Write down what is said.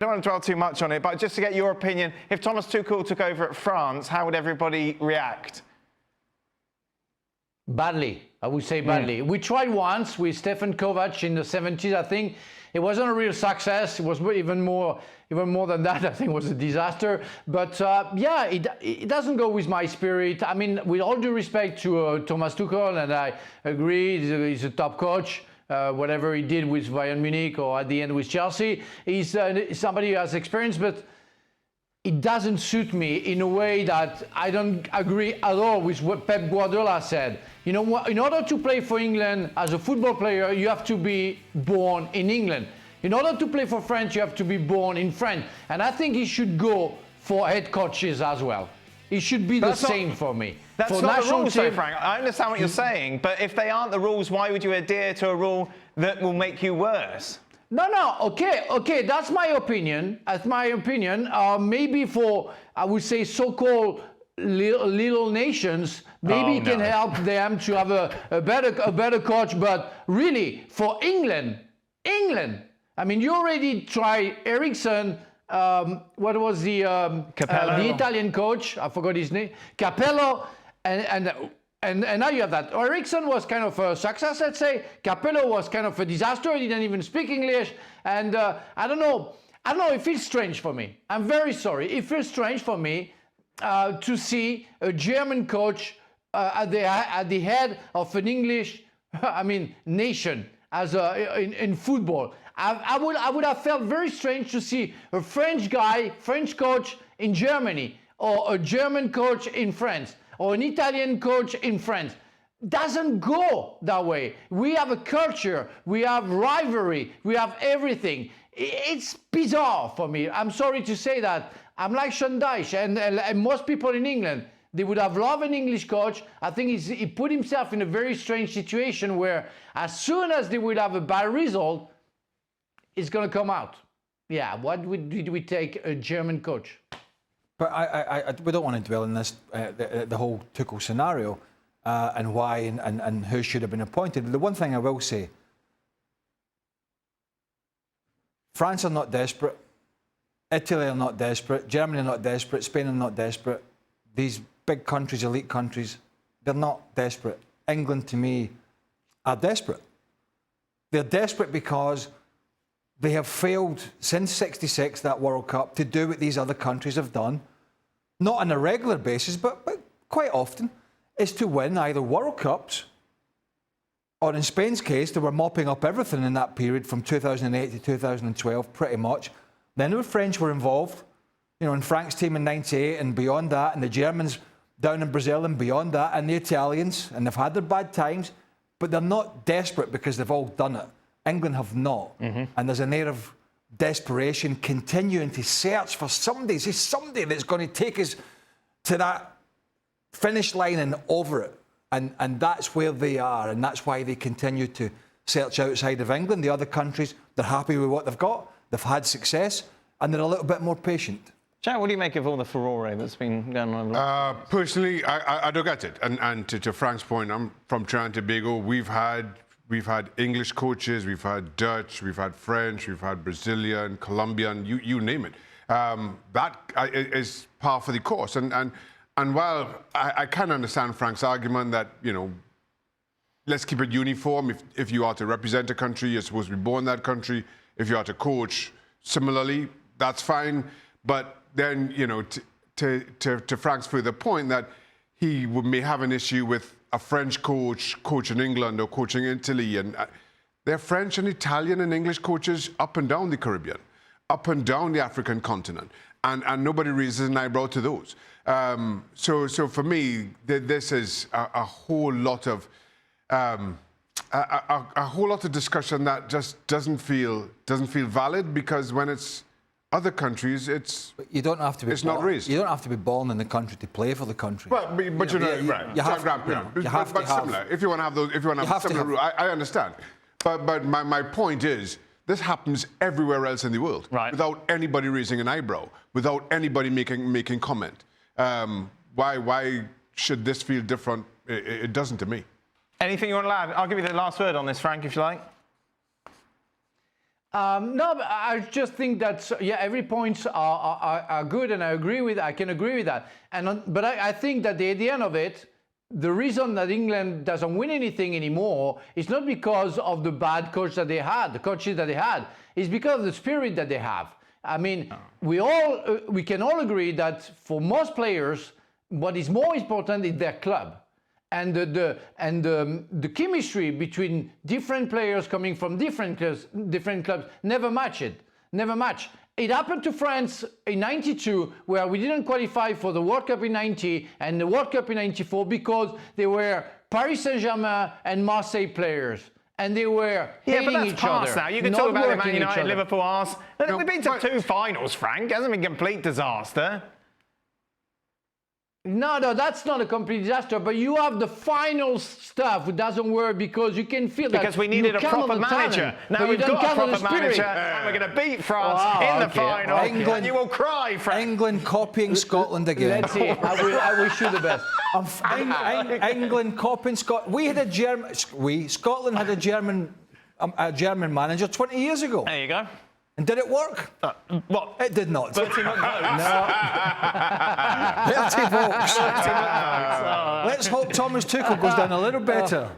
Don't want to dwell too much on it, but just to get your opinion, if Thomas Tuchel took over at France, how would everybody react? Badly, I would say badly. We tried once with Stefan Kovac in the 70s, I think. It wasn't a real success. It was even more than that. I think it was a disaster. But yeah, it doesn't go with my spirit. I mean, with all due respect to Thomas Tuchel, and I agree, he's a top coach. Whatever he did with Bayern Munich or at the end with Chelsea, he's somebody who has experience, but it doesn't suit me in a way that I don't agree at all with what Pep Guardiola said. You know what? In order to play for England as a football player, you have to be born in England. In order to play for France, you have to be born in France. And I think he should go for head coaches as well. It should be the same for me. That's for not the rules, though, Frank. I understand what you're saying, but if they aren't the rules, why would you adhere to a rule that will make you worse? No, okay, that's my opinion. That's my opinion. Maybe for, I would say, so-called little nations, maybe it can help them to have a better coach. But really, for England, I mean, you already tried Ericsson. What was the Italian coach? I forgot his name. Capello, and now you have that. Ericsson was kind of a success, let's say. Capello was kind of a disaster. He didn't even speak English. And I don't know. It feels strange for me. I'm very sorry. It feels strange for me to see a German coach at the head of an English, nation as in football. I would have felt very strange to see a French coach in Germany, or a German coach in France, or an Italian coach in France. Doesn't go that way. We have a culture, we have rivalry, we have everything. It's bizarre for me. I'm sorry to say that. I'm like Sean Dyche, and most people in England, they would have loved an English coach. I think he put himself in a very strange situation where as soon as they would have a bad result, it's going to come out. Yeah, did we take a German coach? But we don't want to dwell on this, the whole Tuchel scenario and why and who should have been appointed. The one thing I will say, France are not desperate, Italy are not desperate, Germany are not desperate, Spain are not desperate. These big countries, elite countries, they're not desperate. England, to me, are desperate. They're desperate because they have failed since '66, that World Cup, to do what these other countries have done, not on a regular basis, but quite often, is to win either World Cups, or in Spain's case, they were mopping up everything in that period from 2008 to 2012, pretty much. Then the French were involved, you know, in Frank's team in '98 and beyond that, and the Germans down in Brazil and beyond that, and the Italians, and they've had their bad times, but they're not desperate because they've all done it. England have not. And there's an air of desperation, continuing to search for somebody that's going to take us to that finish line and over it. And that's where they are, and that's why they continue to search outside of England. The other countries, they're happy with what they've got, they've had success, and they're a little bit more patient. Jack, what do you make of all the furore that's been going on? Personally, I don't get it. And to Frank's point, I'm from Trinidad and Tobago. We've had English coaches, we've had Dutch, we've had French, we've had Brazilian, Colombian, you name it. That is par for the course. And while I can understand Frank's argument that, you know, let's keep it uniform. If you are to represent a country, you're supposed to be born in that country. If you are to coach similarly, that's fine. But then, you know, to Frank's further point that he may have an issue with a French coach coaching England or coaching Italy, and they're French and Italian and English coaches up and down the Caribbean, up and down the African continent, and nobody raises an eyebrow to those. So for me, this is a whole lot of a whole lot of discussion that just doesn't feel valid, because when it's other countries, you don't have to be. It's not raised. You don't have to be born in the country to play for the country. Well, but you know, right? You have to similar. If you want to have those, if you want to have similar rules, I understand. But my point is, this happens everywhere else in the world, right, without anybody raising an eyebrow, without anybody making comment. Why should this feel different? It doesn't to me. Anything you want to add? I'll give you the last word on this, Frank, if you like. No, but I just think that every points are good, and I can agree with that. But I think that at the end of it, the reason that England doesn't win anything anymore is not because of the bad coaches that they had. It's because of the spirit that they have. I mean, we can all agree that for most players, what is more important is their club. And the chemistry between different players coming from different clubs never match. It happened to France in '92, where we didn't qualify for the World Cup in '90 and the World Cup in '94 because they were Paris Saint-Germain and Marseille players. And they were hating but that's each past other. now. You can talk about the Man United, Liverpool, Arsenal. We've been to 2 finals, Frank. It hasn't been a complete disaster. No, that's not a complete disaster, but you have the final stuff that doesn't work because you can feel that. Because we needed a proper manager. Now we've got a proper manager, and we're going to beat France in the final. And you will cry, Frank. England copying Scotland again. Let's see. I wish you the best. England copying Scotland. Scotland had a German manager 20 years ago. There you go. And did it work? What? It did not. Bertie McVotes. Bertie Vogts. Let's hope Thomas Tuchel goes down a little better.